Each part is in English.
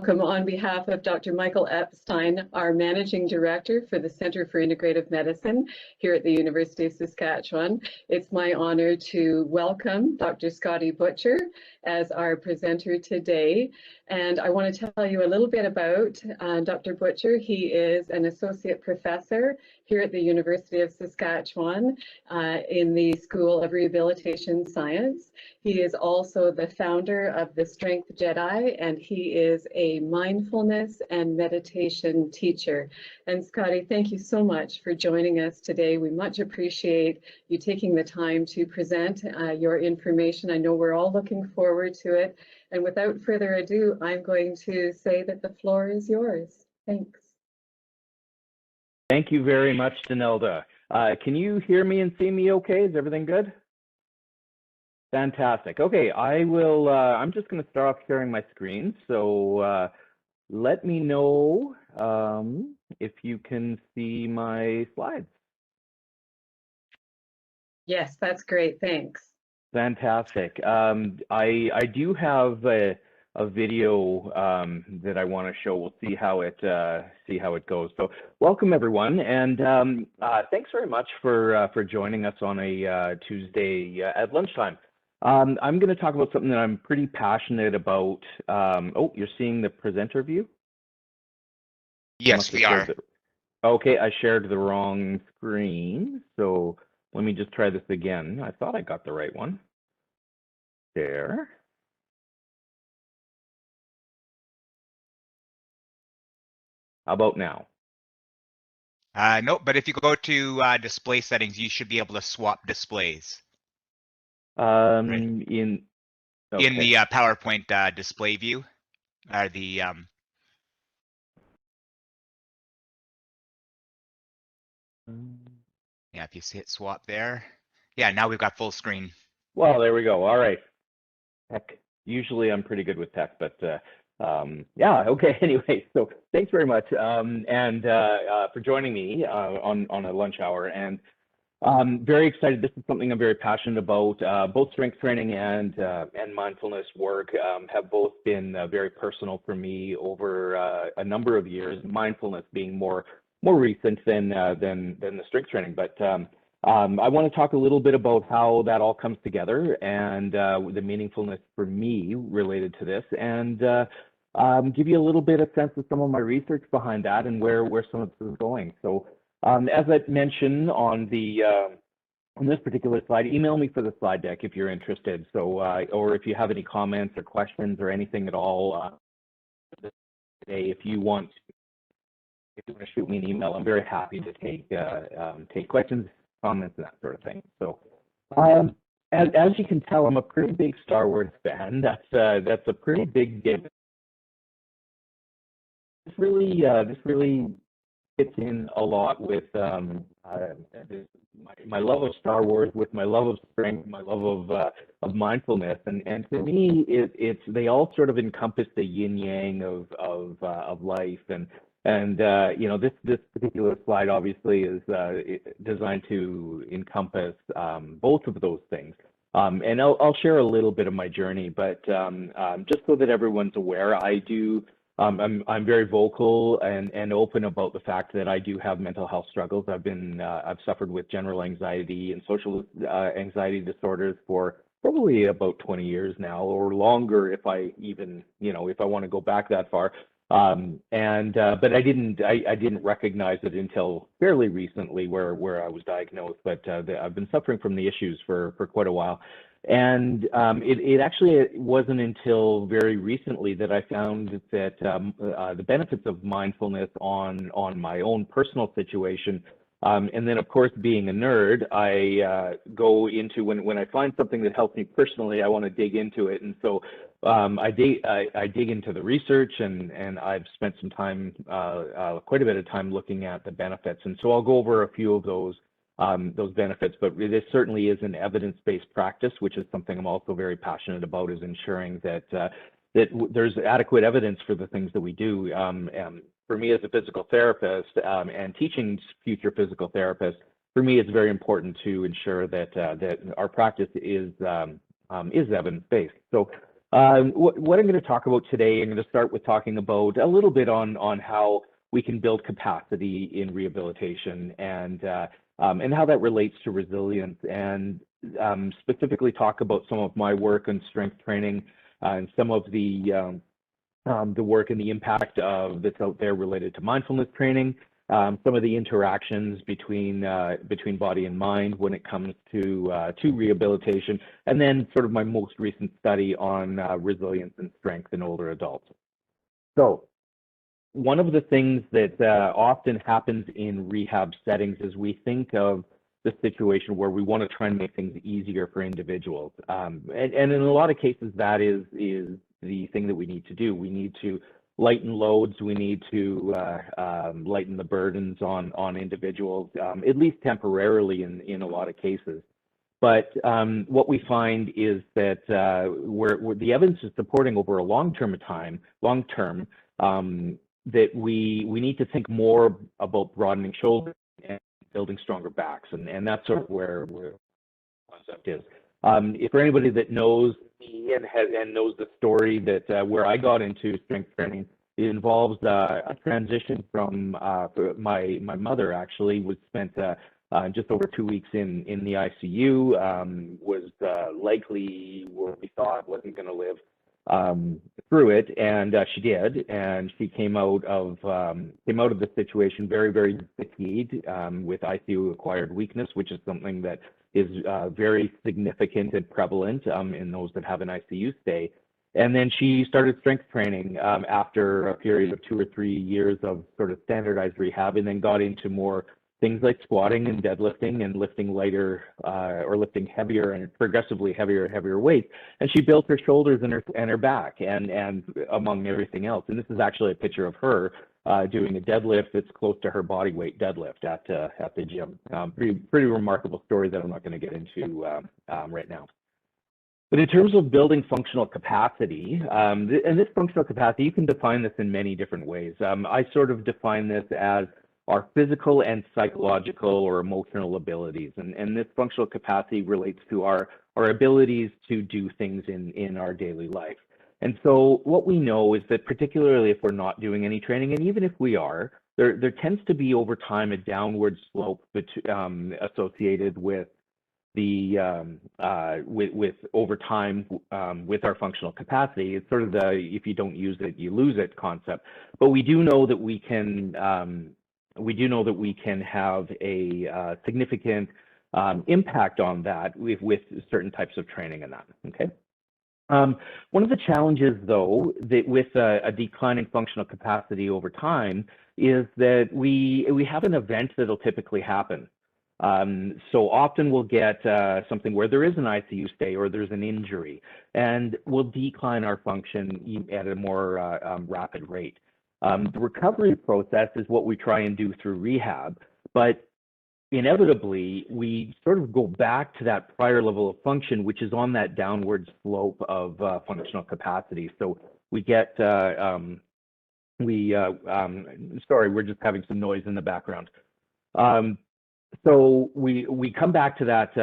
Welcome on behalf of Dr. Michael Epstein, our Managing Director for the Centre for Integrative Medicine here at the University of Saskatchewan. It's my honor to welcome Dr. Scottie Butcher as our presenter today. And I want to tell you a little bit about Dr. Butcher. He is an associate professor here at the University of Saskatchewan in the School of Rehabilitation Science. He is also the founder of the Strength Jedi, and he is a mindfulness and meditation teacher. And Scotty, thank you so much for joining us today. We much appreciate you taking the time to present your information. I know we're all looking forward to it. And without further ado, I'm going to say that the floor is yours. Thanks. Thank you very much, Danelda. Can you hear me and see me okay? Is everything good? Fantastic. Okay, I'm just going to start off sharing my screen. So let me know if you can see my slides. Yes, that's great. Thanks. Fantastic. I do have a video that I want to show. We'll see how it goes. So welcome everyone, and thanks very much for joining us on a Tuesday at lunchtime. I'm going to talk about something that I'm pretty passionate about. Oh, you're seeing the presenter view? Yes, we are. Okay, I shared the wrong screen. So let me just try this again. I thought I got the right one. There. How about now? No, but if you go to display settings, you should be able to swap displays. Right. In the PowerPoint display view, or the yeah, if you hit swap there, yeah, now we've got full screen. Well, there we go. All right. Heck, usually I'm pretty good with tech, but yeah, okay. Anyway, so thanks very much, and for joining me on a lunch hour. And very excited. This is something I'm very passionate about. Both strength training and mindfulness work have both been very personal for me over a number of years. Mindfulness being more recent than the strength training. But I want to talk a little bit about how that all comes together and the meaningfulness for me related to this, and give you a little bit of sense of some of my research behind that and where some of this is going. So. As I mentioned on this particular slide, email me for the slide deck if you're interested. So, or if you have any comments or questions or anything at all today, if you want to shoot me an email, I'm very happy to take questions, comments, and that sort of thing. So, as you can tell, I'm a pretty big Star Wars fan. That's a pretty big given. This really fits in a lot with my love of Star Wars, with my love of strength, my love of mindfulness, and for me, they all sort of encompass the yin yang of life, and you know, this particular slide obviously is designed to encompass both of those things. And I'll share a little bit of my journey, but just so that everyone's aware, I'm very vocal and open about the fact that I do have mental health struggles. I've suffered with general anxiety and social anxiety disorders for probably about 20 years now, or longer if I even, if I want to go back that far. But I didn't recognize it until fairly recently, where I was diagnosed. But I've been suffering from the issues for quite a while. And it actually wasn't until very recently that I found that the benefits of mindfulness on my own personal situation, and then of course being a nerd, I go into when I find something that helps me personally, I want to dig into it, and so I dig into the research, and I've spent some time, quite a bit of time, looking at the benefits, and so I'll go over a few of those benefits, but this certainly is an evidence-based practice, which is something I'm also very passionate about, is ensuring that there's adequate evidence for the things that we do. And for me as a physical therapist and teaching future physical therapists, for me it's very important to ensure that our practice is evidence-based. So What I'm going to talk about today, I'm going to start with talking about a little bit on how we can build capacity in rehabilitation and how that relates to resilience, and specifically talk about some of my work on strength training and some of the work and the impact that's out there related to mindfulness training, some of the interactions between body and mind when it comes to rehabilitation, and then sort of my most recent study on resilience and strength in older adults. So one of the things that often happens in rehab settings is we think of the situation where we want to try and make things easier for individuals. And in a lot of cases, that is the thing that we need to do. We need to lighten loads. We need to lighten the burdens on individuals, at least temporarily in a lot of cases. But what we find is that where the evidence is supporting over a long term, that we need to think more about broadening shoulders and building stronger backs, and that's sort of where the concept is. For anybody that knows me and knows the story that where I got into strength training, it involves a transition from my mother actually was spent just over 2 weeks in the ICU, was likely where we thought wasn't going to live through it, and she did, and she came out of the situation very, very fatigued with ICU acquired weakness, which is something that is very significant and prevalent in those that have an ICU stay. And then she started strength training after a period of 2 or 3 years of sort of standardized rehab, and then got into more things like squatting and deadlifting and lifting lighter or lifting heavier and progressively heavier weights. And she built her shoulders and her back and among everything else. And this is actually a picture of her doing a deadlift that's close to her body weight deadlift at the gym. Pretty remarkable story that I'm not going to get into right now. But in terms of building functional capacity, and this functional capacity, you can define this in many different ways. I sort of define this as our physical and psychological or emotional abilities. And this functional capacity relates to our abilities to do things in our daily life. And so what we know is that particularly if we're not doing any training, and even if we are, there tends to be over time a downward slope associated with with over time with our functional capacity. It's sort of the if you don't use it, you lose it concept. But we do know that we can have a significant impact on that with certain types of training and that. Okay. One of the challenges, though, that with a declining functional capacity over time is that we have an event that'll typically happen. So often we'll get something where there is an ICU stay or there's an injury, and we'll decline our function at a more rapid rate. The recovery process is what we try and do through rehab, but inevitably we sort of go back to that prior level of function, which is on that downward slope of functional capacity. So we get, sorry, we're just having some noise in the background. So we come back to that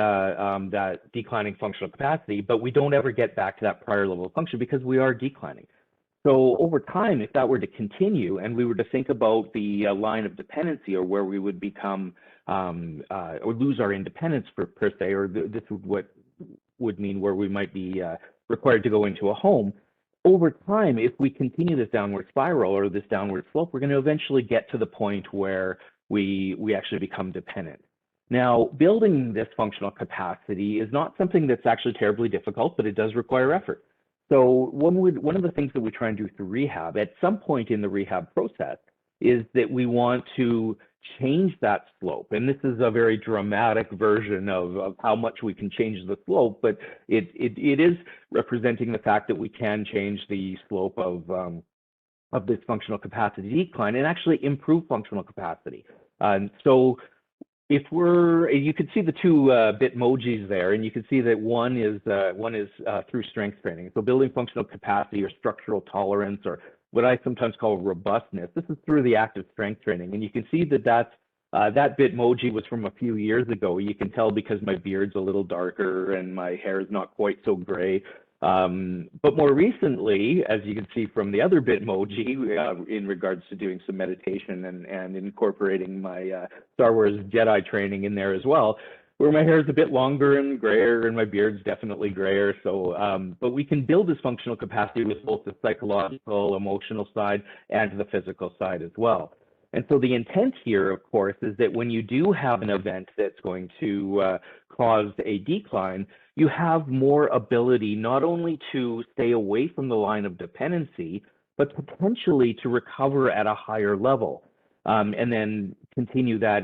declining functional capacity, but we don't ever get back to that prior level of function because we are declining. So over time, if that were to continue and we were to think about the line of dependency, or where we would become or lose our independence per se, or this is what would mean where we might be required to go into a home, over time, if we continue this downward spiral or this downward slope, we're going to eventually get to the point where we actually become dependent. Now, building this functional capacity is not something that's actually terribly difficult, but it does require effort. So one of the things that we try and do through rehab at some point in the rehab process is that we want to change that slope. And this is a very dramatic version of how much we can change the slope, but it is representing the fact that we can change the slope of this functional capacity decline and actually improve functional capacity. So if you can see the two Bitmojis there, and you can see that one is through strength training. So building functional capacity or structural tolerance, or what I sometimes call robustness. This is through the active strength training, and you can see that that Bitmoji was from a few years ago. You can tell because my beard's a little darker and my hair is not quite so gray. But more recently, as you can see from the other Bitmoji, in regards to doing some meditation and incorporating my Star Wars Jedi training in there as well, where my hair is a bit longer and grayer and my beard's definitely grayer. So, but we can build this functional capacity with both the psychological, emotional side and the physical side as well. And so the intent here, of course, is that when you do have an event that's going to cause a decline, you have more ability not only to stay away from the line of dependency, but potentially to recover at a higher level, and then continue that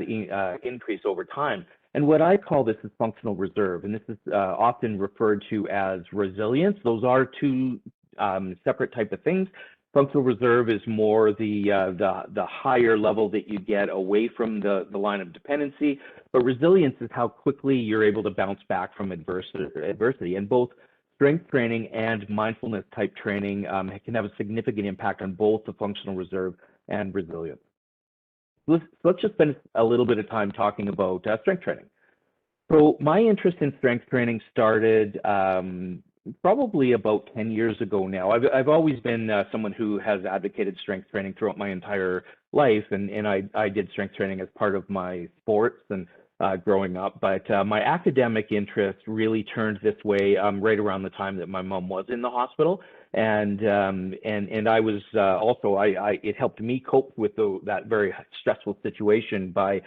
increase over time. And what I call this is functional reserve, and this is often referred to as resilience. Those are two separate type of things. Functional reserve is more the higher level that you get away from the line of dependency, but resilience is how quickly you're able to bounce back from adversity. And both strength training and mindfulness type training can have a significant impact on both the functional reserve and resilience. Let's just spend a little bit of time talking about strength training. So my interest in strength training started probably about 10 years ago now. I've always been someone who has advocated strength training throughout my entire life, and I did strength training as part of my sports and growing up. But my academic interest really turned this way right around the time that my mom was in the hospital, and I was also it helped me cope with that very stressful situation by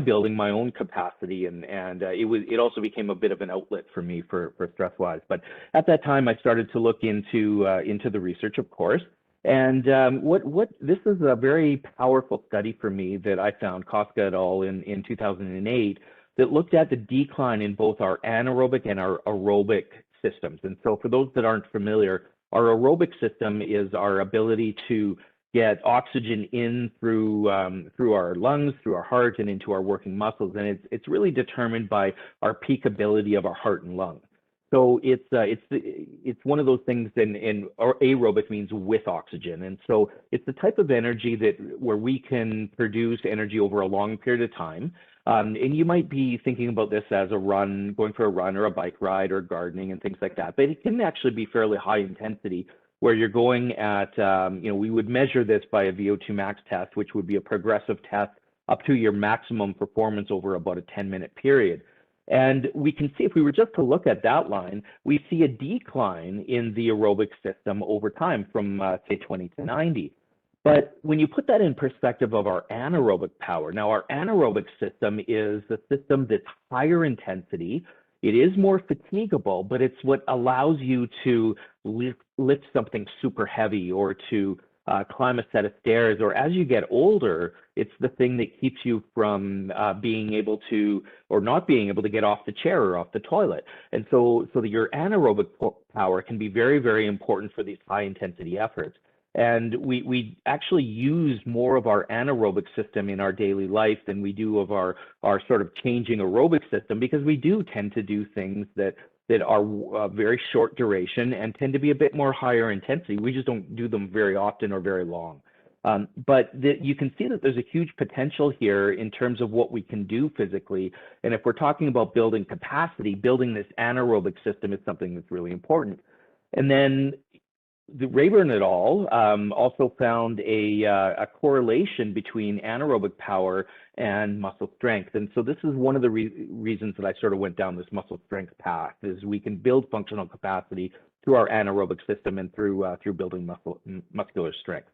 building my own capacity, and it also became a bit of an outlet for me for stress wise. But at that time, I started to look into the research, of course. And this is a very powerful study for me that I found, Koska et al. in 2008, that looked at the decline in both our anaerobic and our aerobic systems. And so for those that aren't familiar, our aerobic system is our ability to get oxygen in through our lungs, through our heart, and into our working muscles. And it's really determined by our peak ability of our heart and lungs. So it's one of those things, and aerobic means with oxygen. And so it's the type of energy where we can produce energy over a long period of time. And you might be thinking about this as a run, going for a run or a bike ride or gardening and things like that. But it can actually be fairly high intensity, where you're going at, we would measure this by a VO2 max test, which would be a progressive test up to your maximum performance over about a 10-minute period. And we can see, if we were just to look at that line, we see a decline in the aerobic system over time from, say, 20 to 90. But when you put that in perspective of our anaerobic power, now our anaerobic system is a system that's higher intensity. It is more fatigable, but it's what allows you to lift something super heavy, or to climb a set of stairs, or as you get older, it's the thing that keeps you from being able to, or not being able to, get off the chair or off the toilet. And so that your anaerobic power can be very, very important for these high intensity efforts. And we actually use more of our anaerobic system in our daily life than we do of our sort of changing aerobic system, because we do tend to do things that are very short duration and tend to be a bit more higher intensity. We just don't do them very often or very long. But you can see that there's a huge potential here in terms of what we can do physically. And if we're talking about building capacity, building this anaerobic system is something that's really important. And then the Rayburn et al. Also found a correlation between anaerobic power and muscle strength. And so this is one of the reasons that I sort of went down this muscle strength path, is we can build functional capacity through our anaerobic system and through building muscular strength.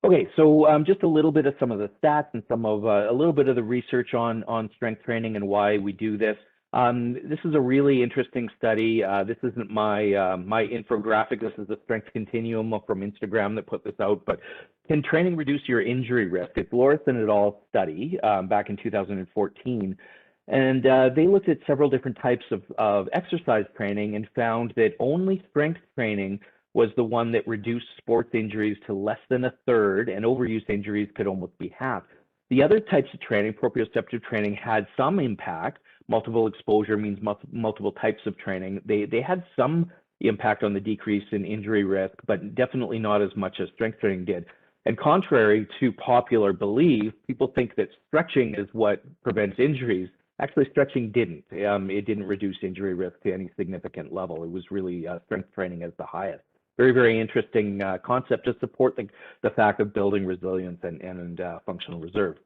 Okay, so just a little bit of some of the stats and a little bit of the research on strength training and why we do this. This is a really interesting study. This isn't my infographic. This is the Strength Continuum from Instagram that put this out. But can training reduce your injury risk? It's Lorison et al. Study back in 2014. And they looked at several different types of exercise training and found that only strength training was the one that reduced sports injuries to less than a third, and overuse injuries could almost be half. The other types of training, proprioceptive training, had some impact. Multiple exposure means multiple types of training. They had some impact on the decrease in injury risk, but definitely not as much as strength training did. And contrary to popular belief, people think that stretching is what prevents injuries. Actually, stretching didn't. It didn't reduce injury risk to any significant level. It was really strength training as the highest. Very, very interesting concept to support the fact of building resilience and functional reserve.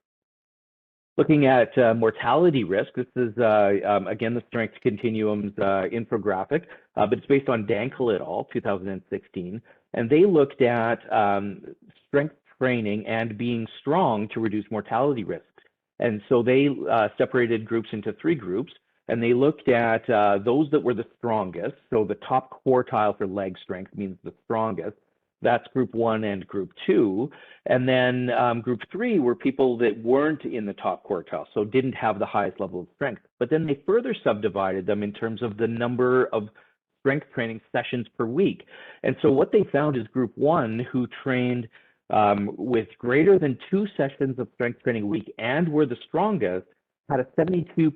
Looking at mortality risk, this is, again, the strength continuum's infographic, but it's based on Dankel et al., 2016. And they looked at strength training and being strong to reduce mortality risks. And so they separated groups into 3 groups, and they looked at those that were the strongest. So the top quartile for leg strength means the strongest. That's group 1 and group 2. And then group 3 were people that weren't in the top quartile, so didn't have the highest level of strength. But then they further subdivided them in terms of the number of strength training sessions per week. And so what they found is group 1, who trained with greater than 2 sessions of strength training a week and were the strongest, had a 72%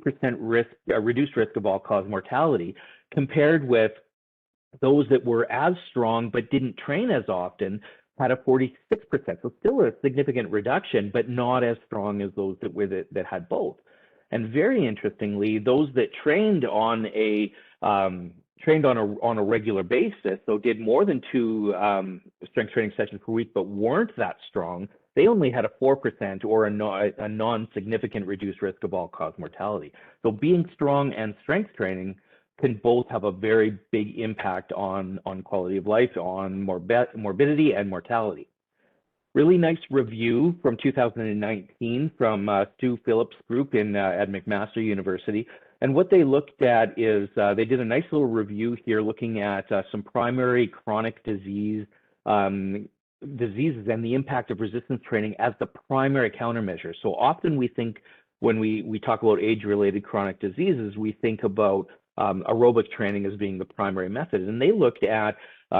reduced risk of all-cause mortality, compared with those that were as strong but didn't train as often, had a 46%. So still a significant reduction, but not as strong as those that had both. And very interestingly, those that trained on a regular basis, so did more than 2 strength training sessions per week, but weren't that strong, they only had a 4% or a non-significant reduced risk of all-cause mortality. So being strong and strength training can both have a very big impact on quality of life, on morbidity and mortality. Really nice review from 2019 from Stu Phillips' group at McMaster University. And what they looked at is they did a nice little review here looking at some primary chronic diseases and the impact of resistance training as the primary countermeasure. So often we think when we talk about age-related chronic diseases, we think about aerobic training as being the primary method. And they looked at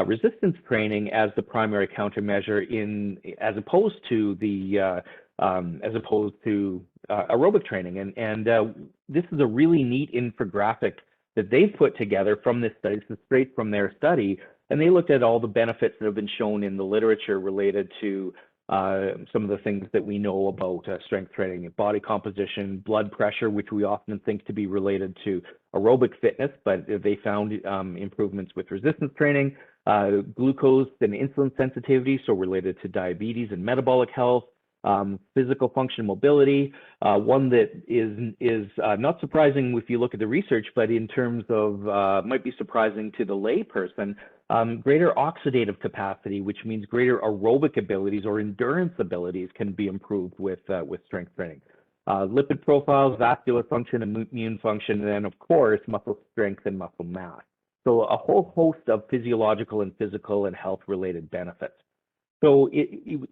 resistance training as the primary countermeasure as opposed to aerobic training. And this is a really neat infographic that they've put together from this study. This is straight from their study. And they looked at all the benefits that have been shown in the literature related to some of the things that we know about strength training, body composition, blood pressure, which we often think to be related to aerobic fitness, but they found improvements with resistance training, glucose and insulin sensitivity, so related to diabetes and metabolic health, physical function mobility, one that is not surprising if you look at the research, but in terms of might be surprising to the lay person, greater oxidative capacity, which means greater aerobic abilities or endurance abilities can be improved with strength training. Lipid profiles, vascular function, immune function, and then of course, muscle strength and muscle mass. So a whole host of physiological and physical and health-related benefits. So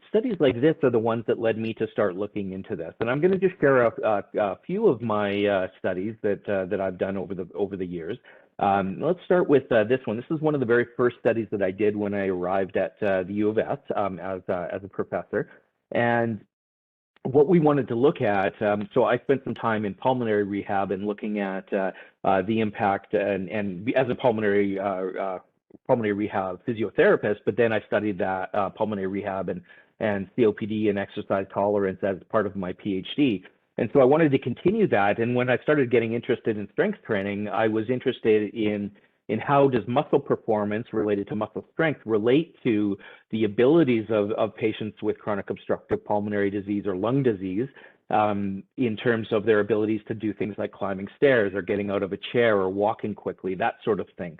studies like this are the ones that led me to start looking into this. And I'm going to just share a few of my studies that I've done over the years. Let's start with this one. This is one of the very first studies that I did when I arrived at the U of S as a professor. And what we wanted to look at, so I spent some time in pulmonary rehab and looking at the impact and as a pulmonary rehab physiotherapist, but then I studied that pulmonary rehab and COPD and exercise tolerance as part of my PhD. And so I wanted to continue that. And when I started getting interested in strength training, I was interested in how does muscle performance related to muscle strength relate to the abilities of patients with chronic obstructive pulmonary disease or lung disease in terms of their abilities to do things like climbing stairs or getting out of a chair or walking quickly, that sort of thing.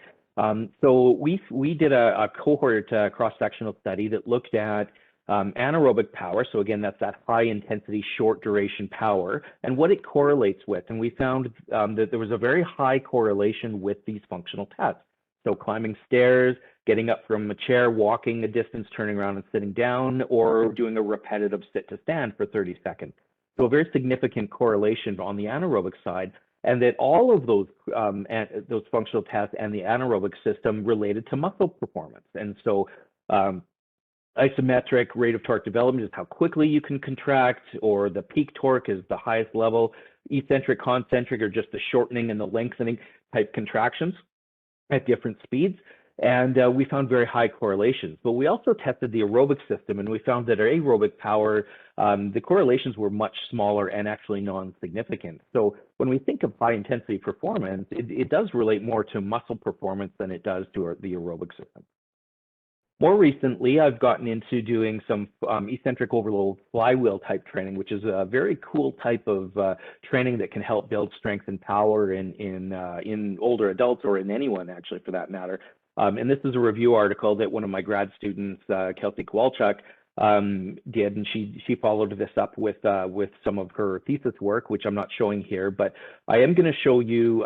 So we did a cohort cross-sectional study that looked at anaerobic power. So again, that's that high intensity, short duration power and what it correlates with. And we found that there was a very high correlation with these functional tests. So climbing stairs, getting up from a chair, walking a distance, turning around and sitting down, or doing a repetitive sit to stand for 30 seconds. So a very significant correlation on the anaerobic side, and that all of those functional tests and the anaerobic system related to muscle performance. And so isometric rate of torque development is how quickly you can contract, or the peak torque is the highest level. Eccentric, concentric, or just the shortening and the lengthening type contractions at different speeds. And we found very high correlations. But we also tested the aerobic system, and we found that our aerobic power, the correlations were much smaller and actually non-significant. So when we think of high intensity performance, it does relate more to muscle performance than it does to the aerobic system. More recently, I've gotten into doing some eccentric overload flywheel type training, which is a very cool type of training that can help build strength and power in older adults, or in anyone actually for that matter. And this is a review article that one of my grad students, Kelsey Kowalchuk, did, and she followed this up with some of her thesis work, which I'm not showing here, but I am going to show you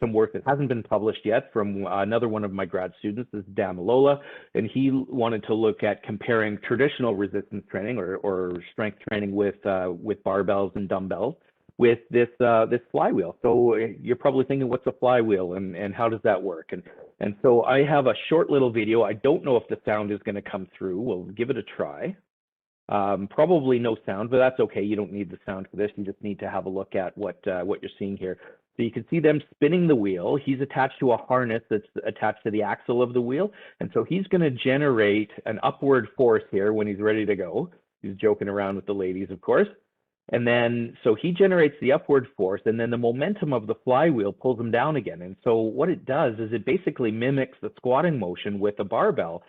some work that hasn't been published yet from another one of my grad students, this is Dan Malola, and he wanted to look at comparing traditional resistance training or strength training with barbells and dumbbells with this flywheel. So you're probably thinking, what's a flywheel and how does that work? And so I have a short little video. I don't know if the sound is going to come through. We'll give it a try. Probably no sound, but that's okay. You don't need the sound for this. You just need to have a look at what you're seeing here. So you can see them spinning the wheel. He's attached to a harness that's attached to the axle of the wheel. And so he's going to generate an upward force here when he's ready to go. He's joking around with the ladies, of course. And then, so he generates the upward force, and then the momentum of the flywheel pulls him down again. And so what it does is it basically mimics the squatting motion with a barbell.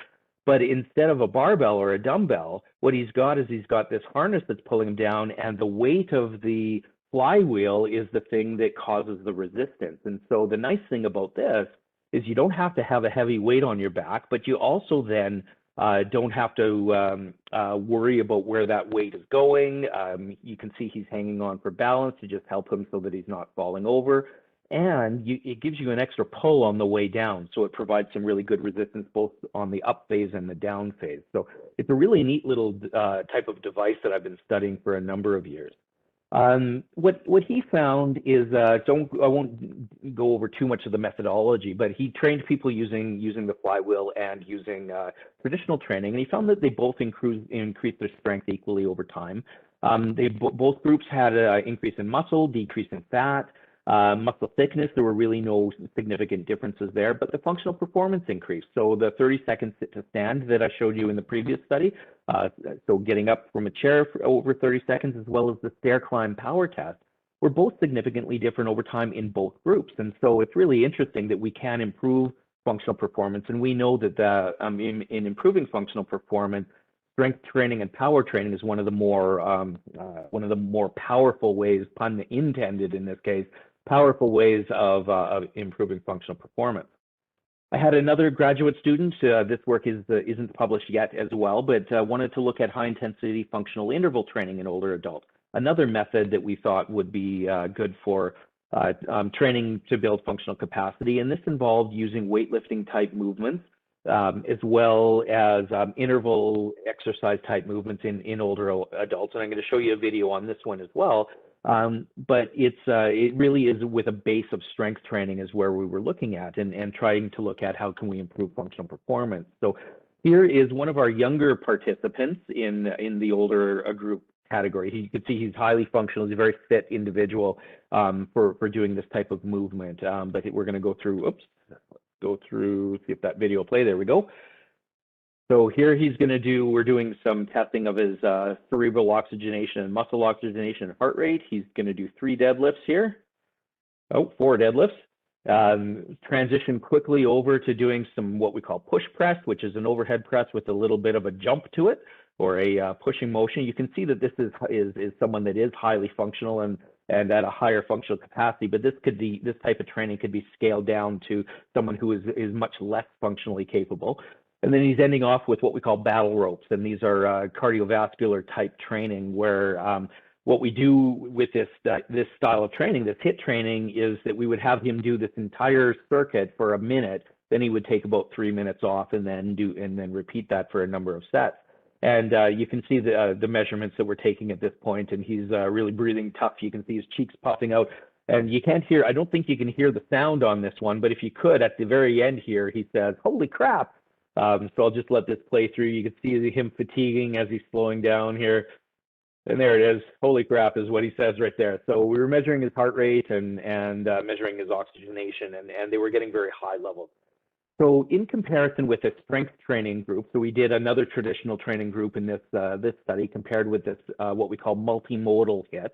But instead of a barbell or a dumbbell, what he's got is he's got this harness that's pulling him down, and the weight of the flywheel is the thing that causes the resistance. And so the nice thing about this is you don't have to have a heavy weight on your back, but you also then don't have to worry about where that weight is going. You can see he's hanging on for balance to just help him so that he's not falling over. And it gives you an extra pull on the way down. So it provides some really good resistance both on the up phase and the down phase. So it's a really neat little type of device that I've been studying for a number of years. What he found is, I won't go over too much of the methodology, but he trained people using the flywheel and using traditional training, and he found that they both increased their strength equally over time. Both groups had an increase in muscle, decrease in fat, muscle thickness. There were really no significant differences there, but the functional performance increased. So the 30-second sit to stand that I showed you in the previous study, so getting up from a chair for over 30 seconds, as well as the stair climb power test, were both significantly different over time in both groups. And so it's really interesting that we can improve functional performance, and we know that in improving functional performance, strength training and power training is one of the more powerful ways, pun intended in this case, powerful ways of improving functional performance. I had another graduate student, this work isn't published yet as well, but wanted to look at high intensity functional interval training in older adults, another method that we thought would be good for training to build functional capacity. And this involved using weightlifting type movements as well as interval exercise type movements in older adults. And I'm going to show you a video on this one as well. But it really is with a base of strength training is where we were looking at and trying to look at how can we improve functional performance. So here is one of our younger participants in the older group category. You can see he's highly functional. He's a very fit individual for doing this type of movement. But we're going to go through, see if that video will play. There we go. So here we're doing some testing of his cerebral oxygenation and muscle oxygenation and heart rate. He's going to do 3 deadlifts here. 4 deadlifts. Transition quickly over to doing some what we call push press, which is an overhead press with a little bit of a jump to it, or a pushing motion. You can see that this is someone that is highly functional and at a higher functional capacity, but this type of training could be scaled down to someone who is much less functionally capable. And then he's ending off with what we call battle ropes, and these are cardiovascular type training, where what we do with this style of training, this HIIT training, is that we would have him do this entire circuit for a minute. Then he would take about 3 minutes off, and then repeat that for a number of sets. And you can see the measurements that we're taking at this point, and he's really breathing tough. You can see his cheeks puffing out, and you can't hear. I don't think you can hear the sound on this one, but if you could, at the very end here, he says, "Holy crap!" So I'll just let this play through. You can see him fatiguing as he's slowing down here. And there it is. Holy crap is what he says right there. So we were measuring his heart rate and measuring his oxygenation, and they were getting very high levels. So in comparison with a strength training group, so we did another traditional training group in this study compared with this what we call multimodal HIIT.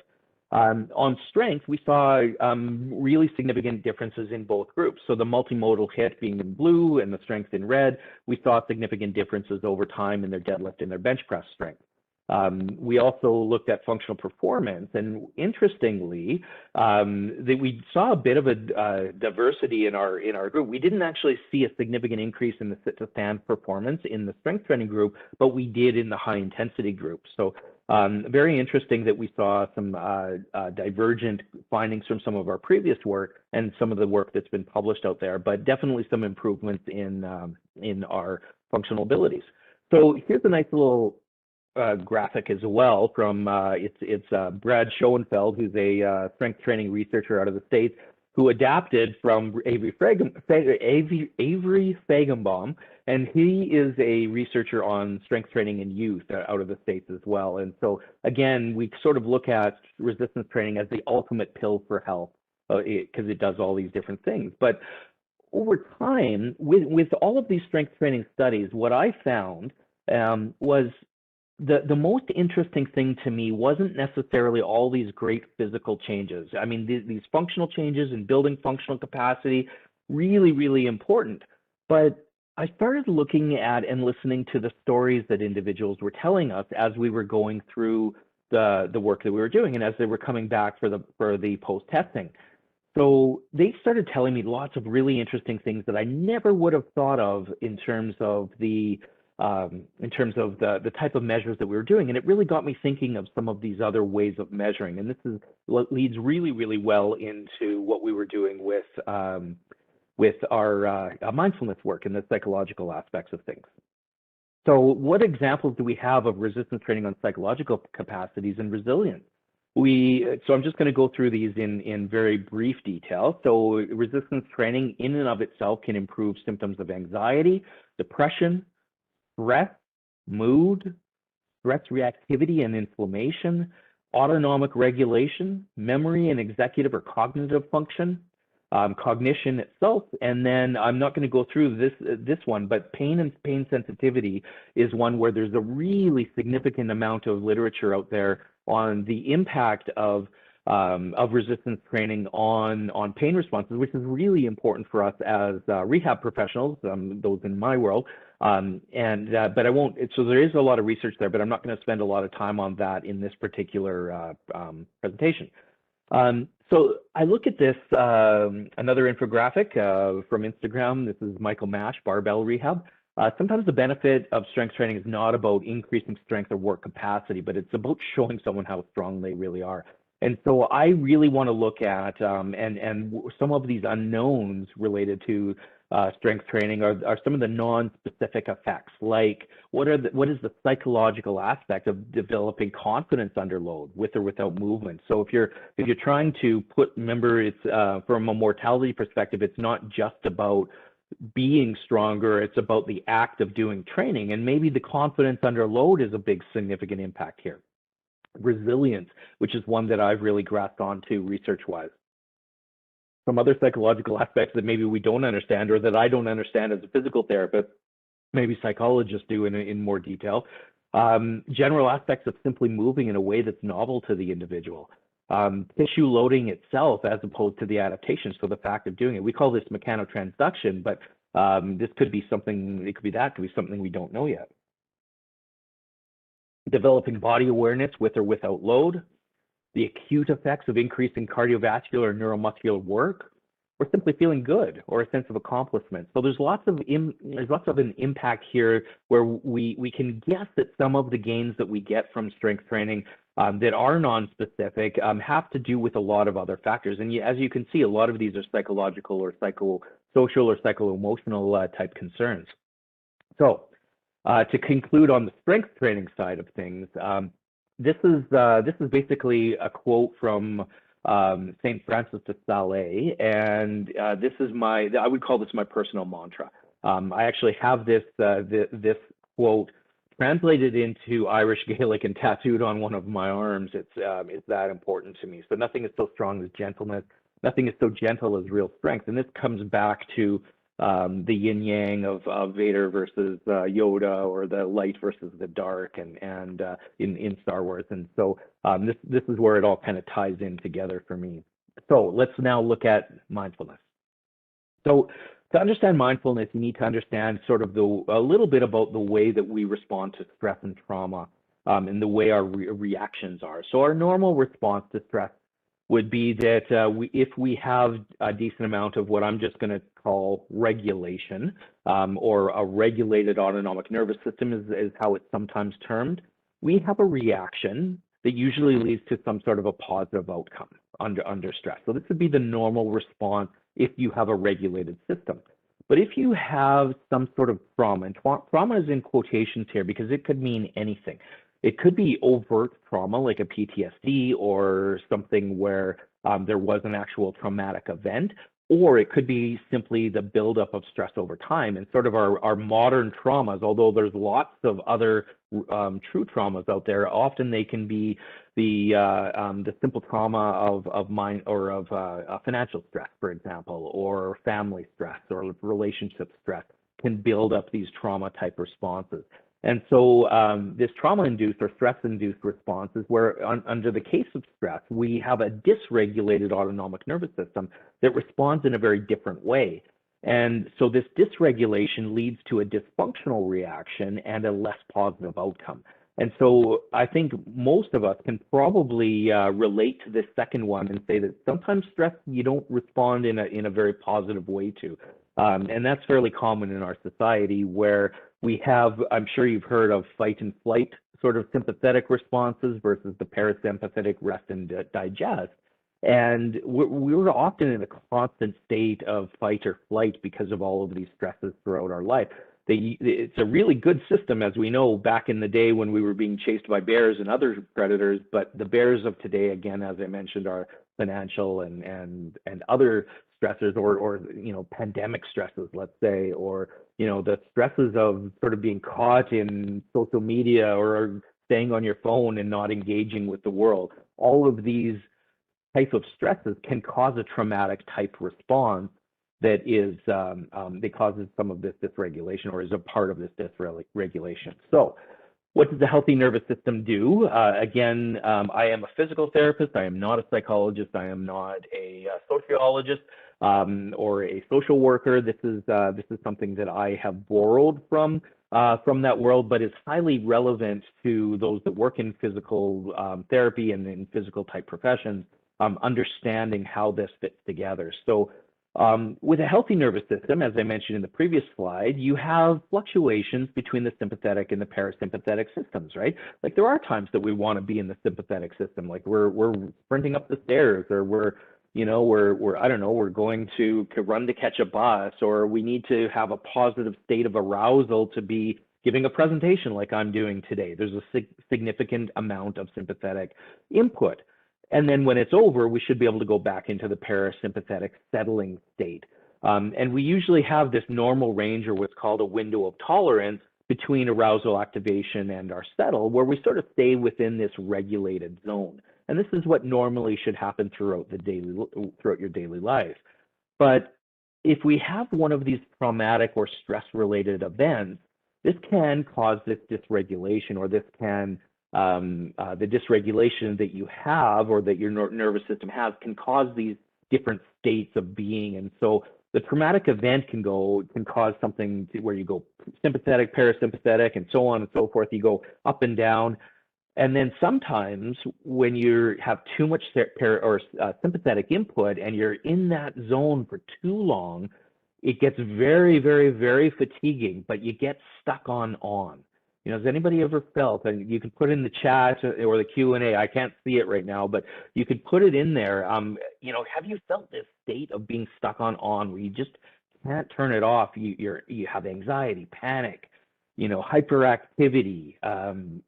On strength, we saw really significant differences in both groups. So the multimodal HIIT being in blue and the strength in red, we saw significant differences over time in their deadlift and their bench press strength. We also looked at functional performance, and interestingly, that we saw a bit of a diversity in our group. We didn't actually see a significant increase in the sit-to-stand performance in the strength training group, but we did in the high-intensity group. So very interesting that we saw some divergent findings from some of our previous work and some of the work that's been published out there, but definitely some improvements in our functional abilities. So here's a nice little graphic as well from it's Brad Schoenfeld, who's a strength training researcher out of the States, who adapted from Avery Feigenbaum, and he is a researcher on strength training in youth out of the States as well. And so again, we sort of look at resistance training as the ultimate pill for health because it does all these different things. But over time, with all of these strength training studies, what I found was the most interesting thing to me wasn't necessarily all these great physical changes. I mean, these functional changes and building functional capacity, really, really important. But I started looking at and listening to the stories that individuals were telling us as we were going through the work that we were doing and as they were coming back for the post-testing. So they started telling me lots of really interesting things that I never would have thought of in terms of the type of measures that we were doing. And it really got me thinking of some of these other ways of measuring. And this is what leads really, really well into what we were doing with our mindfulness work and the psychological aspects of things. So what examples do we have of resistance training on psychological capacities and resilience? So I'm just going to go through these in very brief detail. So resistance training in and of itself can improve symptoms of anxiety, depression, stress, mood, stress reactivity and inflammation, autonomic regulation, memory and executive or cognitive function, cognition itself, and then I'm not going to go through this one, but pain and pain sensitivity is one where there's a really significant amount of literature out there on the impact of resistance training on pain responses, which is really important for us as rehab professionals, those in my world. But I won't, so there is a lot of research there, but I'm not going to spend a lot of time on that in this particular presentation. So I look at this, another infographic from Instagram. This is Michael Mash, Barbell Rehab. Sometimes the benefit of strength training is not about increasing strength or work capacity, but it's about showing someone how strong they really are. And so I really want to look at, and some of these unknowns related to strength training are some of the non-specific effects, like what is the psychological aspect of developing confidence under load, with or without movement. So if you're trying to remember, it's from a mortality perspective, it's not just about being stronger, it's about the act of doing training, and maybe the confidence under load is a big significant impact here. Resilience, which is one that I've really grasped onto research-wise. Some other psychological aspects that maybe we don't understand, or that I don't understand as a physical therapist, maybe psychologists do in more detail. General aspects of simply moving in a way that's novel to the individual. Tissue loading itself as opposed to the adaptation, so the fact of doing it. We call this mechanotransduction, but this could be something, it could be something we don't know yet. Developing body awareness with or without load, the acute effects of increasing cardiovascular or neuromuscular work, or simply feeling good, or a sense of accomplishment. So there's lots of an impact here where we can guess that some of the gains that we get from strength training that are non-specific have to do with a lot of other factors. And as you can see, a lot of these are psychological or psychosocial or psycho-emotional type concerns. So to conclude on the strength training side of things, this is basically a quote from St. Francis de Sales, and this is I would call this my personal mantra. I actually have this quote translated into Irish Gaelic and tattooed on one of my arms. It's that important to me. So nothing is so strong as gentleness. Nothing is so gentle as real strength. And this comes back to the yin yang of Vader versus Yoda, or the light versus the dark, and in Star Wars. And so this is where it all kind of ties in together for me. So let's now look at mindfulness. So to understand mindfulness, you need to understand sort of a little bit about the way that we respond to stress and trauma, and the way our reactions are. So our normal response to stress would be that if we have a decent amount of what I'm just going to call regulation, or a regulated autonomic nervous system is how it's sometimes termed, we have a reaction that usually leads to some sort of a positive outcome under stress. So this would be the normal response if you have a regulated system. But if you have some sort of trauma, and trauma is in quotations here because it could mean anything. It could be overt trauma like a PTSD, or something where there was an actual traumatic event, or it could be simply the buildup of stress over time. And sort of our modern traumas, although there's lots of other true traumas out there, often they can be the simple trauma of mind, or of financial stress, for example, or family stress, or relationship stress can build up these trauma type responses. And so this trauma-induced or stress-induced response is where, under the case of stress, we have a dysregulated autonomic nervous system that responds in a very different way. And so this dysregulation leads to a dysfunctional reaction and a less positive outcome. And so I think most of us can probably relate to this second one and say that sometimes stress you don't respond in a very positive way to. And that's fairly common in our society, where we have, I'm sure you've heard of fight and flight sort of sympathetic responses versus the parasympathetic rest and digest. And we're often in a constant state of fight or flight because of all of these stresses throughout our life. It's a really good system, as we know, back in the day when we were being chased by bears and other predators. But the bears of today, again, as I mentioned, are financial and other stressors, or pandemic stresses, let's say, or the stresses of sort of being caught in social media, or staying on your phone and not engaging with the world. All of these type of stresses can cause a traumatic type response that causes some of this dysregulation, or is a part of this dysregulation. So what does the healthy nervous system do? Again, I am a physical therapist. I am not a psychologist. I am not a sociologist or a social worker. This is something that I have borrowed from that world, but is highly relevant to those that work in physical therapy and in physical type professions, understanding how this fits together. So with a healthy nervous system, as I mentioned in the previous slide, you have fluctuations between the sympathetic and the parasympathetic systems, right? Like there are times that we want to be in the sympathetic system, like we're sprinting up the stairs, or we're I don't know, we're going to run to catch a bus, or we need to have a positive state of arousal to be giving a presentation like I'm doing today. There's a significant amount of sympathetic input. And then when it's over, we should be able to go back into the parasympathetic settling state. And we usually have this normal range, or what's called a window of tolerance, between arousal activation and our settle, where we sort of stay within this regulated zone. And this is what normally should happen throughout your daily life. But if we have one of these traumatic or stress-related events, this can cause this dysregulation, or this can the dysregulation that you have, or that your nervous system has, can cause these different states of being. And so the traumatic event can cause something where you go sympathetic, parasympathetic, and so on and so forth. You go up and down. And then sometimes when you have too much sympathetic input and you're in that zone for too long, it gets very, very, very fatiguing, but you get stuck on. Has anybody ever felt, and you can put in the chat or the Q&A, I can't see it right now, but you could put it in there. Have you felt this state of being stuck on where you just can't turn it off? You have anxiety, panic, hyperactivity,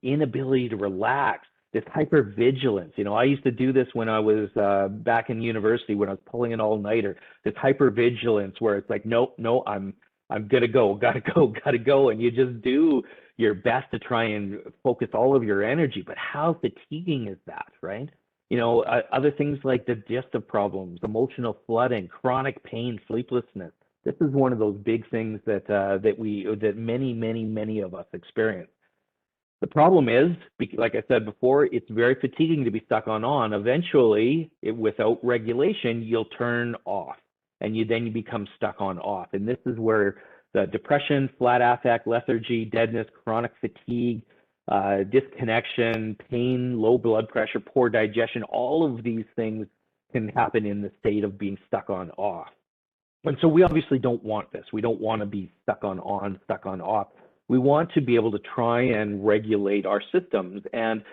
inability to relax, this hypervigilance. I used to do this when I was back in university, when I was pulling an all-nighter, this hypervigilance where it's like, no, I'm gotta go. And you just do your best to try and focus all of your energy, but how fatiguing is that, right? Other things like digestive problems, emotional flooding, chronic pain, sleeplessness, This is one of those big things that that many of us experience. The problem is, like I said before, it's very fatiguing to be stuck on. Eventually, without regulation, you'll turn off, and then you become stuck on off. And this is where the depression, flat affect, lethargy, deadness, chronic fatigue, disconnection, pain, low blood pressure, poor digestion, all of these things can happen in the state of being stuck on off. And so we obviously don't want this. We don't want to be stuck on, stuck on off. We want to be able to try and regulate our systems. And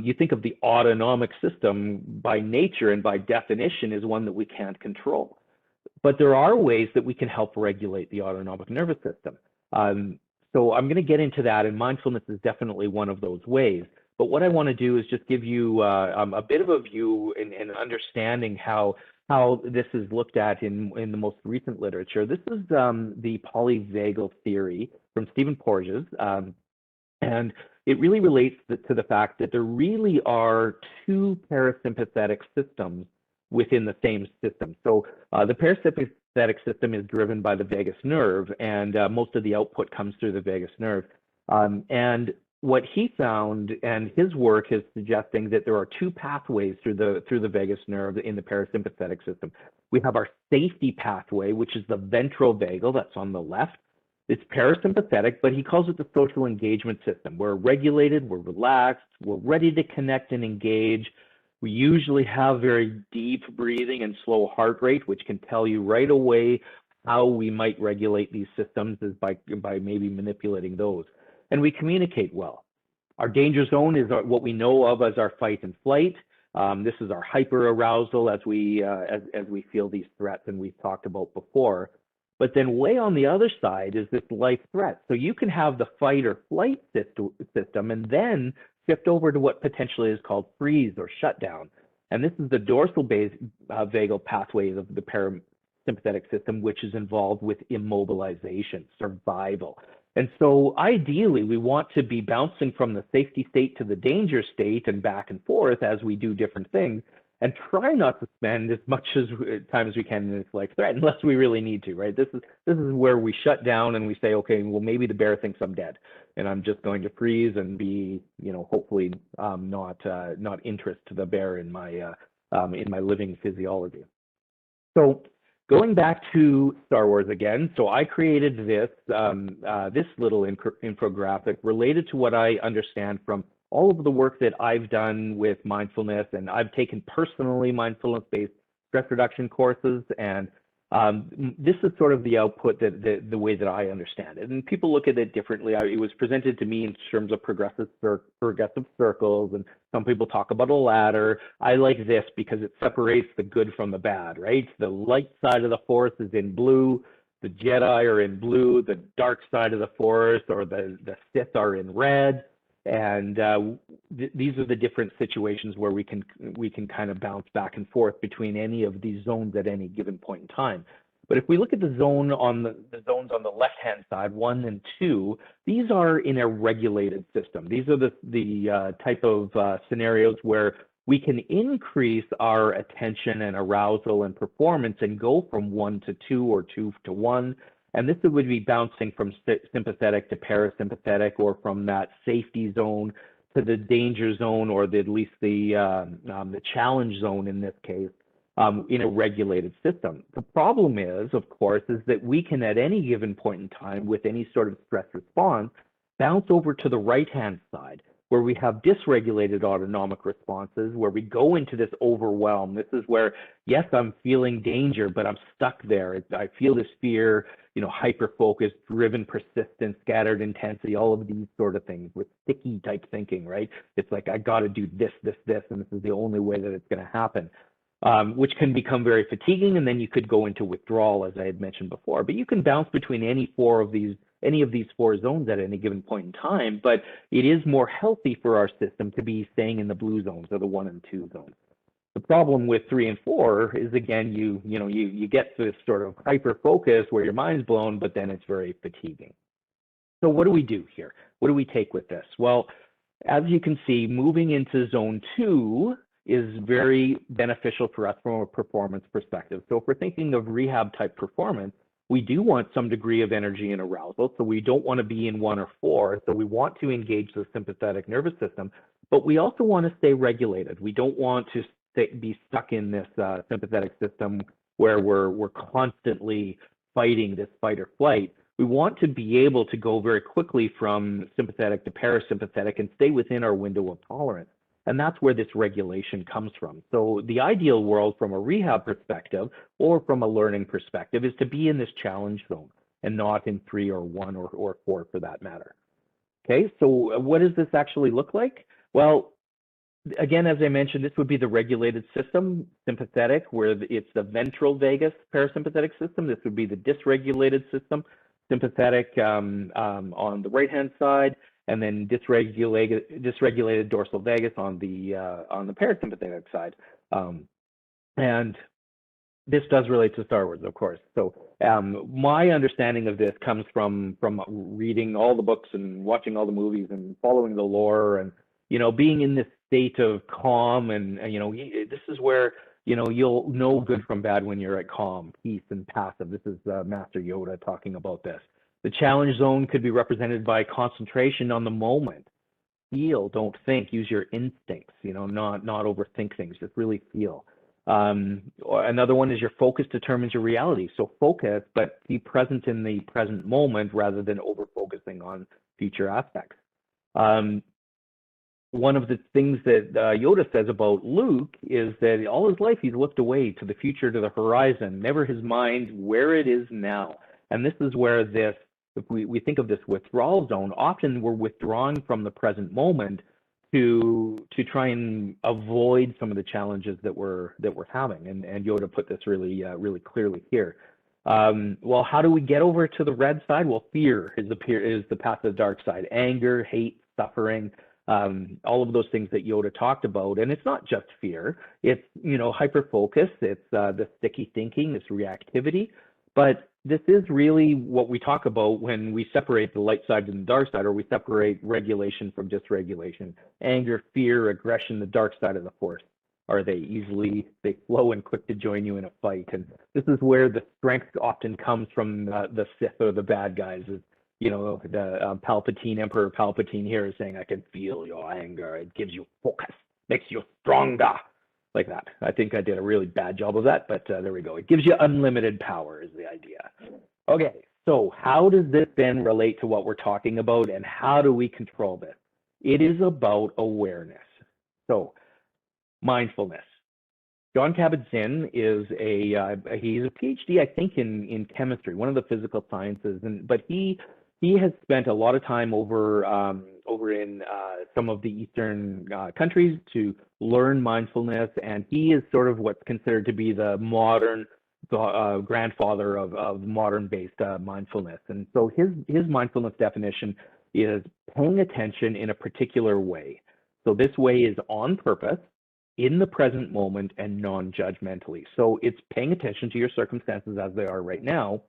you think of the autonomic system by nature and by definition is one that we can't control. But there are ways that we can help regulate the autonomic nervous system. So I'm going to get into that, and mindfulness is definitely one of those ways. But what I want to do is just give you a bit of a view in understanding how this is looked at in the most recent literature. This is the Polyvagal Theory from Stephen Porges, and it really relates to the fact that there really are two parasympathetic systems within the same system. So the parasympathetic system is driven by the vagus nerve, and most of the output comes through the vagus nerve. And what he found, and his work is suggesting that there are two pathways through the vagus nerve in the parasympathetic system. We have our safety pathway, which is the ventral vagal, that's on the left. It's parasympathetic, but he calls it the social engagement system. We're regulated, we're relaxed, we're ready to connect and engage. We usually have very deep breathing and slow heart rate, which can tell you right away how we might regulate these systems is by maybe manipulating those. And we communicate well. Our danger zone is what we know of as our fight and flight. This is our hyperarousal as we feel these threats, and we've talked about before. But then way on the other side is this life threat. So you can have the fight or flight system and then shift over to what potentially is called freeze or shutdown. And this is the dorsal vagal pathway of the parasympathetic system, which is involved with immobilization, survival. And so ideally, we want to be bouncing from the safety state to the danger state and back and forth as we do different things, and try not to spend as much time as we can in this life threat unless we really need to, right? This is where we shut down and we say, okay, well, maybe the bear thinks I'm dead and I'm just going to freeze and be, hopefully not interest to the bear in my living physiology. So going back to Star Wars again, so I created this little infographic related to what I understand from all of the work that I've done with mindfulness, and I've taken personally mindfulness-based stress reduction courses, and this is sort of the output the way that I understand it. And people look at it differently. It was presented to me in terms of progressive circles, and some people talk about a ladder. I like this because it separates the good from the bad, right? The light side of the force is in blue, the Jedi are in blue, the dark side of the force or the Sith are in red. And these are the different situations where we can kind of bounce back and forth between any of these zones at any given point in time. But if we look at the zones on the left-hand side, 1 and 2, these are in a regulated system. These are the type of scenarios where we can increase our attention and arousal and performance and go from 1 to 2 or 2 to 1. And this would be bouncing from sympathetic to parasympathetic, or from that safety zone to the danger zone, or at least the challenge zone in this case, in a regulated system. The problem is, of course, is that we can at any given point in time with any sort of stress response bounce over to the right-hand side, where we have dysregulated autonomic responses, where we go into this overwhelm. This is where, yes, I'm feeling danger, but I'm stuck there. I feel this fear, hyper-focused, driven persistence, scattered intensity, all of these sort of things with sticky type thinking, right? It's like, I got to do this, this, this, and this is the only way that it's going to happen, which can become very fatiguing. And then you could go into withdrawal, as I had mentioned before. But you can bounce between any of these 4 zones at any given point in time, but it is more healthy for our system to be staying in the blue zones, or the 1 and 2 zones. The problem with 3 and 4 is, again, you get this sort of hyper focus where your mind's blown, but then it's very fatiguing. So what do we do here? What do we take with this? Well, as you can see, moving into zone 2 is very beneficial for us from a performance perspective. So if we're thinking of rehab type performance, we do want some degree of energy and arousal. So we don't want to be in 1 or 4. So we want to engage the sympathetic nervous system, but we also want to stay regulated. We don't want to be stuck in this sympathetic system where we're constantly fighting this fight or flight. We want to be able to go very quickly from sympathetic to parasympathetic and stay within our window of tolerance. And that's where this regulation comes from. So the ideal world from a rehab perspective or from a learning perspective is to be in this challenge zone and not in 3 or 1 or 4 for that matter. Okay, so what does this actually look like? Well, again, as I mentioned, this would be the regulated system, sympathetic, where it's the ventral vagus parasympathetic system. This would be the dysregulated system, sympathetic on the right-hand side, and then dysregulated dorsal vagus on the parasympathetic side. And this does relate to Star Wars, of course. So my understanding of this comes from reading all the books and watching all the movies and following the lore and, you know, being in this state of calm. And you know, this is where, you know, you'll know good from bad when you're at calm, peace, and passive. This is Master Yoda talking about this. The challenge zone could be represented by concentration on the moment. Feel, don't think, use your instincts, you know, not overthink things, just really feel. Another one is your focus determines your reality. So focus, but be present in the present moment rather than over-focusing on future aspects. One of the things that Yoda says about Luke is that all his life he's looked away to the future, to the horizon, never his mind where it is now. And this is where this, if we think of this withdrawal zone, often we're withdrawing from the present moment to try and avoid some of the challenges that we're having. And Yoda put this really clearly here. Well, how do we get over to the red side? Well, fear is the path to the dark side. Anger, hate, suffering, all of those things that Yoda talked about. And it's not just fear. It's, you know, hyper focus. It's the sticky thinking, this reactivity. But this is really what we talk about when we separate the light side and the dark side, or we separate regulation from dysregulation. Anger, fear, aggression, the dark side of the force. Are they flow and quick to join you in a fight? And this is where the strength often comes from the Sith or the bad guys. Is, you know, the Palpatine, Emperor Palpatine here is saying, I can feel your anger. It gives you focus, makes you stronger. Like that. I think I did a really bad job of that, but there we go. It gives you unlimited power is the idea. Okay, so how does this then relate to what we're talking about, and how do we control this? It is about awareness. So mindfulness. John Kabat-Zinn is he's a PhD, I think, in chemistry, one of the physical sciences, but he has spent a lot of time over in some of the Eastern countries to learn mindfulness, and he is sort of what's considered to be the modern grandfather of modern-based mindfulness. And so his mindfulness definition is paying attention in a particular way. So this way is on purpose, in the present moment, and non-judgmentally. So it's paying attention to your circumstances as they are right now,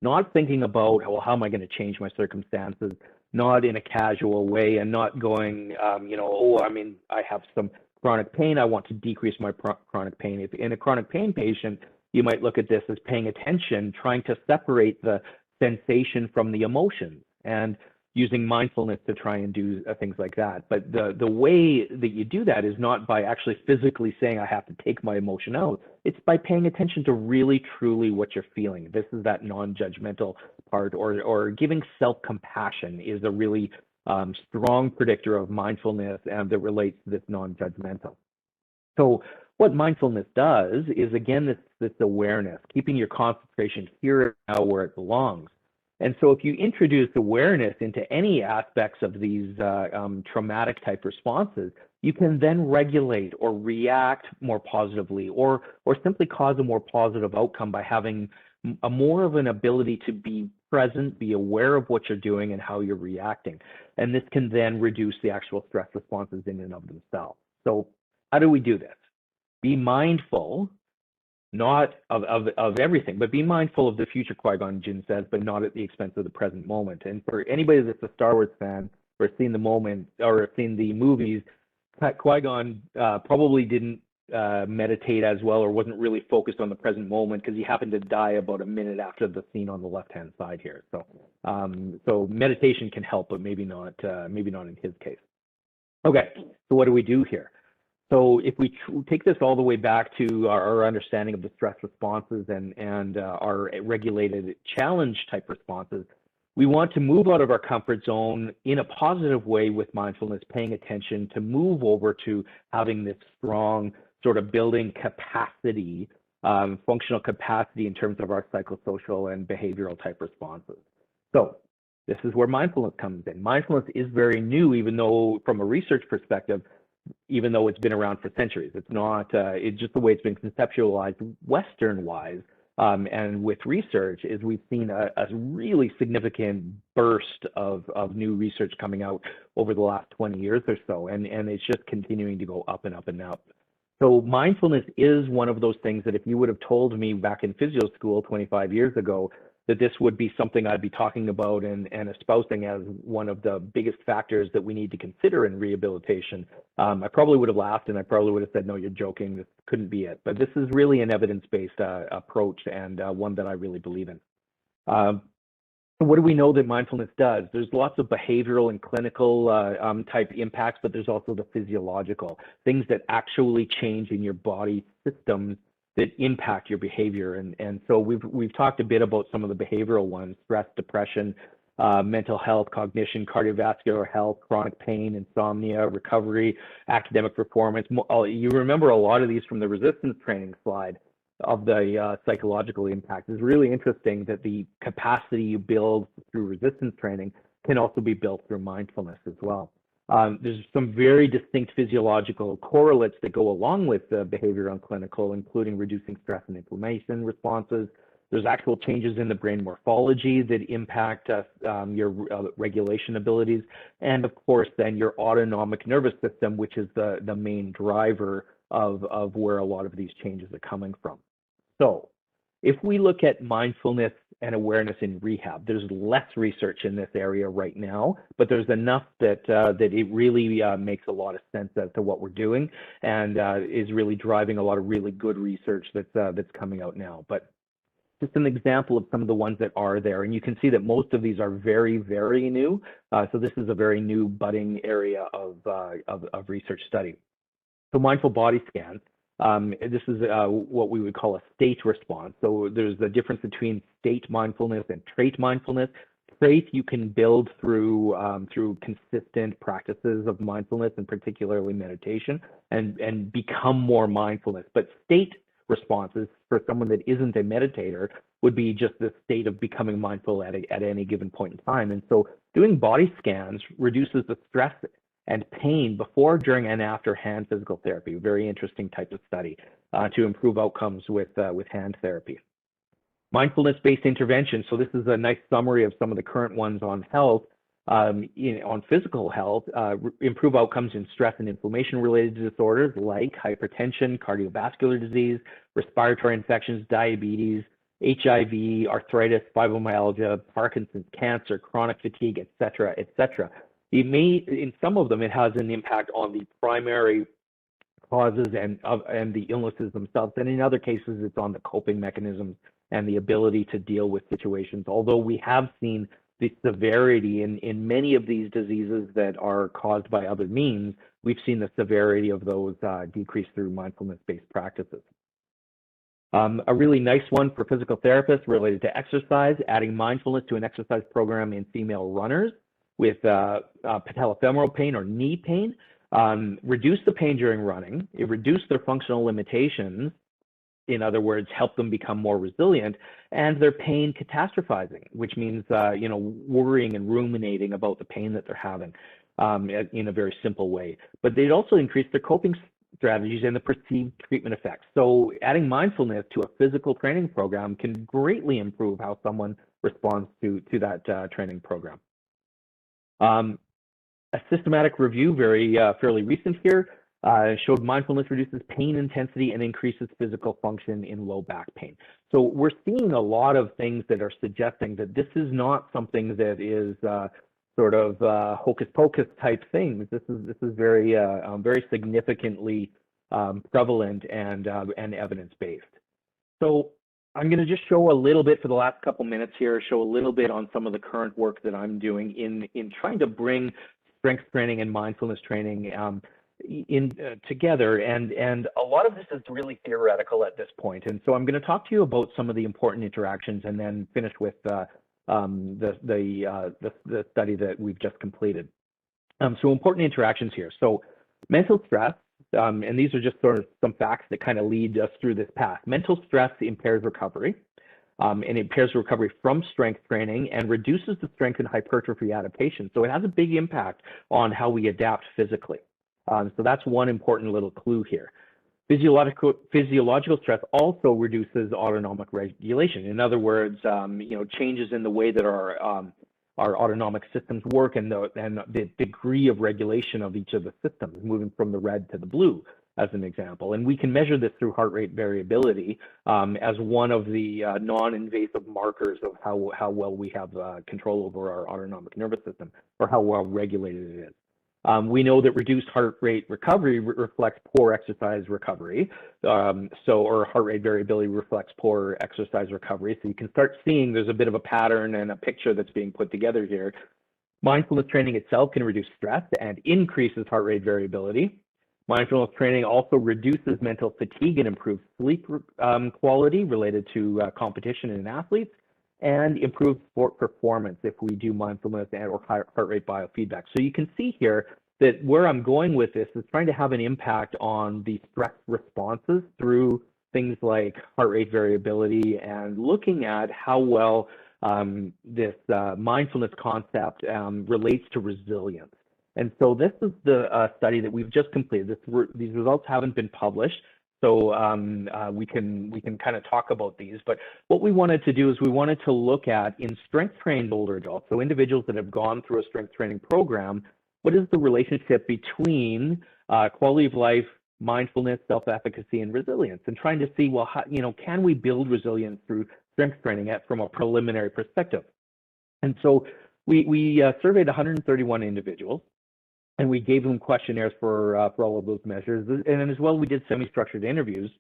not thinking about, well, how am I going to change my circumstances, not in a casual way, and not going, you know, oh, I mean, I have some chronic pain, I want to decrease my chronic pain. If in a chronic pain patient, you might look at this as paying attention, trying to separate the sensation from the emotions, and using mindfulness to try and do things like that. But the way that you do that is not by actually physically saying, I have to take my emotion out. It's by paying attention to really, truly what you're feeling. This is that non-judgmental part, or giving self-compassion is a really strong predictor of mindfulness, and that relates to this non-judgmental. So what mindfulness does is, again, this awareness, keeping your concentration here and now where it belongs. And so if you introduce awareness into any aspects of these traumatic type responses, you can then regulate or react more positively, or simply cause a more positive outcome by having a more of an ability to be present, be aware of what you're doing and how you're reacting. And this can then reduce the actual stress responses in and of themselves. So how do we do this? Be mindful, not of everything, but be mindful of the future, Qui-Gon Jinn says, but not at the expense of the present moment. And for anybody that's a Star Wars fan or seen the moment or seen the movies, Qui-Gon probably didn't meditate as well, or wasn't really focused on the present moment because he happened to die about a minute after the scene on the left-hand side here. So, so meditation can help, but maybe not in his case. Okay, so what do we do here? So if we take this all the way back to our understanding of the stress responses and our regulated challenge type responses, we want to move out of our comfort zone in a positive way with mindfulness, paying attention to move over to having this strong sort of building capacity, functional capacity in terms of our psychosocial and behavioral type responses. So this is where mindfulness comes in. Mindfulness is very new, even though from a research perspective, even though it's been around for centuries. It's not, it's just the way it's been conceptualized Western-wise. And with research is we've seen a really significant burst of new research coming out over the last 20 years or so, and it's just continuing to go up and up and up. So mindfulness is one of those things that if you would have told me back in physio school 25 years ago that this would be something I'd be talking about and espousing as one of the biggest factors that we need to consider in rehabilitation, I probably would have laughed and I probably would have said, no, you're joking, this couldn't be it. But this is really an evidence-based approach and one that I really believe in. What do we know that mindfulness does? There's lots of behavioral and clinical type impacts, but there's also the physiological, things that actually change in your body systems that impact your behavior. And so we've talked a bit about some of the behavioral ones: stress, depression, mental health, cognition, cardiovascular health, chronic pain, insomnia, recovery, academic performance. You remember a lot of these from the resistance training slide of the psychological impact. It's really interesting that the capacity you build through resistance training can also be built through mindfulness as well. There's some very distinct physiological correlates that go along with the behavioral and clinical, including reducing stress and inflammation responses. There's actual changes in the brain morphology that impact your regulation abilities. And of course, then your autonomic nervous system, which is the main driver of where a lot of these changes are coming from. So if we look at mindfulness and awareness in rehab, there's less research in this area right now, but there's enough that that it really makes a lot of sense as to what we're doing, and is really driving a lot of really good research that's coming out now. But just an example of some of the ones that are there, and you can see that most of these are very, very new. So this is a very new budding area of research study. So mindful body scans. This is what we would call a state response. So there's a difference between state mindfulness and trait mindfulness. Trait you can build through consistent practices of mindfulness, and particularly meditation, and become more mindfulness. But state responses for someone that isn't a meditator would be just the state of becoming mindful at any given point in time. And so doing body scans reduces the stress and pain before, during, and after hand physical therapy. Very interesting type of study to improve outcomes with hand therapy. Mindfulness-based intervention. So this is a nice summary of some of the current ones on health, on physical health. Improve outcomes in stress and inflammation-related disorders like hypertension, cardiovascular disease, respiratory infections, diabetes, HIV, arthritis, fibromyalgia, Parkinson's, cancer, chronic fatigue, et cetera, et cetera. In some of them, it has an impact on the primary causes and the illnesses themselves. And in other cases, it's on the coping mechanisms and the ability to deal with situations. Although we have seen the severity in many of these diseases that are caused by other means, we've seen the severity of those decrease through mindfulness-based practices. A really nice one for physical therapists related to exercise, adding mindfulness to an exercise program in female runners with patellofemoral pain or knee pain, reduce the pain during running, it reduced their functional limitations, in other words, help them become more resilient, and their pain catastrophizing, which means worrying and ruminating about the pain that they're having in a very simple way. But they'd also increase their coping strategies and the perceived treatment effects. So adding mindfulness to a physical training program can greatly improve how someone responds to that training program. A systematic review, fairly recent here, showed mindfulness reduces pain intensity and increases physical function in low back pain. So we're seeing a lot of things that are suggesting that this is not something that is sort of hocus pocus type things. This is very significantly prevalent and evidence-based. So I'm going to just show a little bit for the last couple minutes here, show a little bit on some of the current work that I'm doing in trying to bring strength training and mindfulness training together, and a lot of this is really theoretical at this point. And so I'm going to talk to you about some of the important interactions, and then finish with the study that we've just completed. So important interactions here. So mental stress, and these are just sort of some facts that kind of lead us through this path. Mental stress impairs recovery, and impairs recovery from strength training and reduces the strength and hypertrophy adaptation. So it has a big impact on how we adapt physically. So that's one important little clue here. Physiological stress also reduces autonomic regulation. In other words, changes in the way that our autonomic systems work and the degree of regulation of each of the systems, moving from the red to the blue, as an example. And we can measure this through heart rate variability as one of the non-invasive markers of how well we have control over our autonomic nervous system, or how well regulated it is. We know that reduced heart rate recovery reflects poor exercise recovery. Or heart rate variability reflects poor exercise recovery. So you can start seeing there's a bit of a pattern and a picture that's being put together here. Mindfulness training itself can reduce stress and increases heart rate variability. Mindfulness training also reduces mental fatigue and improves sleep quality related to competition in athletes, and improve sport performance if we do mindfulness or heart rate biofeedback. So you can see here that where I'm going with this is trying to have an impact on the stress responses through things like heart rate variability, and looking at how well this mindfulness concept relates to resilience. And so this is the study that we've just completed. These results haven't been published, so we can kind of talk about these. But what we wanted to do is we wanted to look at, in strength-trained older adults, so individuals that have gone through a strength training program, what is the relationship between quality of life, mindfulness, self-efficacy, and resilience, and trying to see, well, how, can we build resilience through strength training from a preliminary perspective? And so we surveyed 131 individuals, and we gave them questionnaires for all of those measures. And as well, we did semi-structured interviews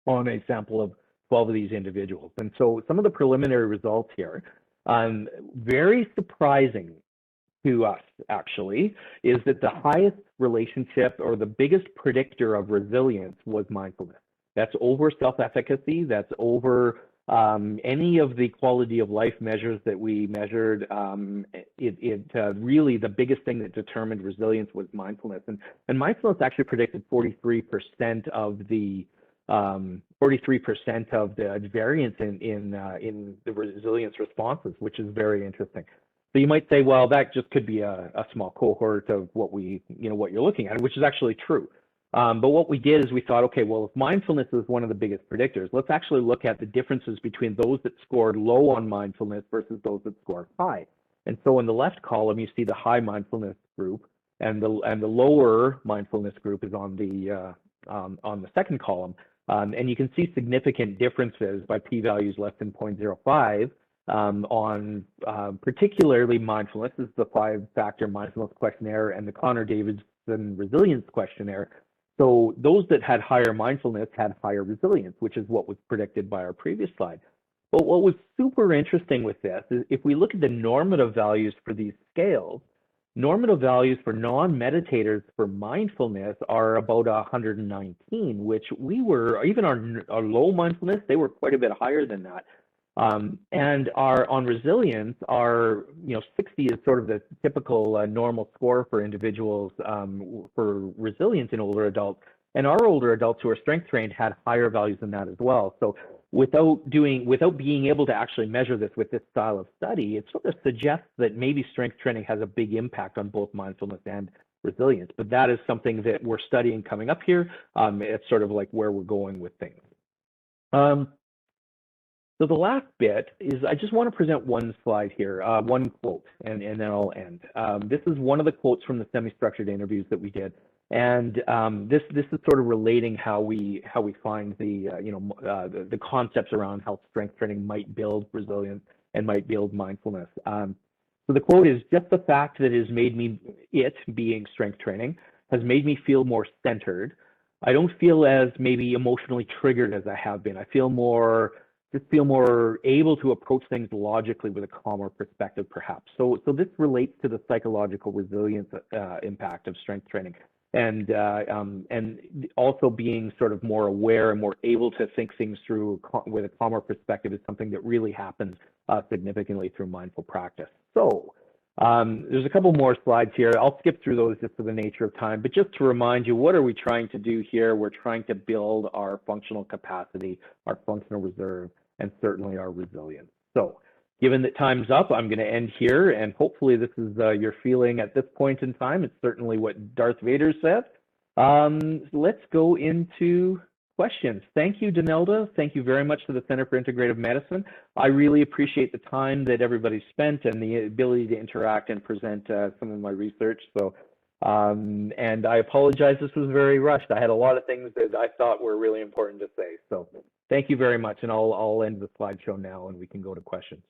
on a sample of 12 of these individuals. And so some of the preliminary results here, very surprising to us, actually, is that the highest relationship, or the biggest predictor of resilience, was mindfulness. That's over self-efficacy, that's over any of the quality of life measures that we measured. Really, the biggest thing that determined resilience was mindfulness, and mindfulness actually predicted 43% of the 43% of the variance in the resilience responses, which is very interesting. So you might say, well, that just could be a small cohort of what what you're looking at, which is actually true. But what we did is we thought, okay, well, if mindfulness is one of the biggest predictors, let's actually look at the differences between those that scored low on mindfulness versus those that scored high. And so in the left column, you see the high mindfulness group, and the lower mindfulness group is on the second column. And you can see significant differences by p-values less than 0.05 on particularly mindfulness. This is the 5-factor mindfulness questionnaire and the Connor-Davidson resilience questionnaire. So those that had higher mindfulness had higher resilience, which is what was predicted by our previous slide. But what was super interesting with this is if we look at the normative values for these scales, normative values for non-meditators for mindfulness are about 119, which we were, even our low mindfulness, they were quite a bit higher than that. And on resilience, our 60 is sort of the typical normal score for individuals for resilience in older adults. And our older adults who are strength trained had higher values than that as well. So without being able to actually measure this with this style of study, it sort of suggests that maybe strength training has a big impact on both mindfulness and resilience. But that is something that we're studying coming up here. It's sort of like where we're going with things. So the last bit is I just want to present one slide here, one quote, and then I'll end. This is one of the quotes from the semi-structured interviews that we did, and this is sort of relating how we find the concepts around how strength training might build resilience and might build mindfulness. So the quote is, "Just the fact that it has made me, being strength training, has made me feel more centered. I don't feel as maybe emotionally triggered as I have been. I feel just feel more able to approach things logically with a calmer perspective, perhaps. So this relates to the psychological resilience impact of strength training, and also being sort of more aware and more able to think things through with a calmer perspective is something that really happens significantly through mindful practice. So there's a couple more slides here. I'll skip through those just for the nature of time, but just to remind you, what are we trying to do here? We're trying to build our functional capacity, our functional reserve, and certainly our resilience. So given that time's up, I'm going to end here, and hopefully this is your feeling at this point in time. It's certainly what Darth Vader said. Let's go into questions. Thank you, Donelda. Thank you very much to the Center for Integrative Medicine. I really appreciate the time that everybody spent and the ability to interact and present some of my research. So, and I apologize, this was very rushed. I had a lot of things that I thought were really important to say. So thank you very much, and I'll end the slideshow now and we can go to questions.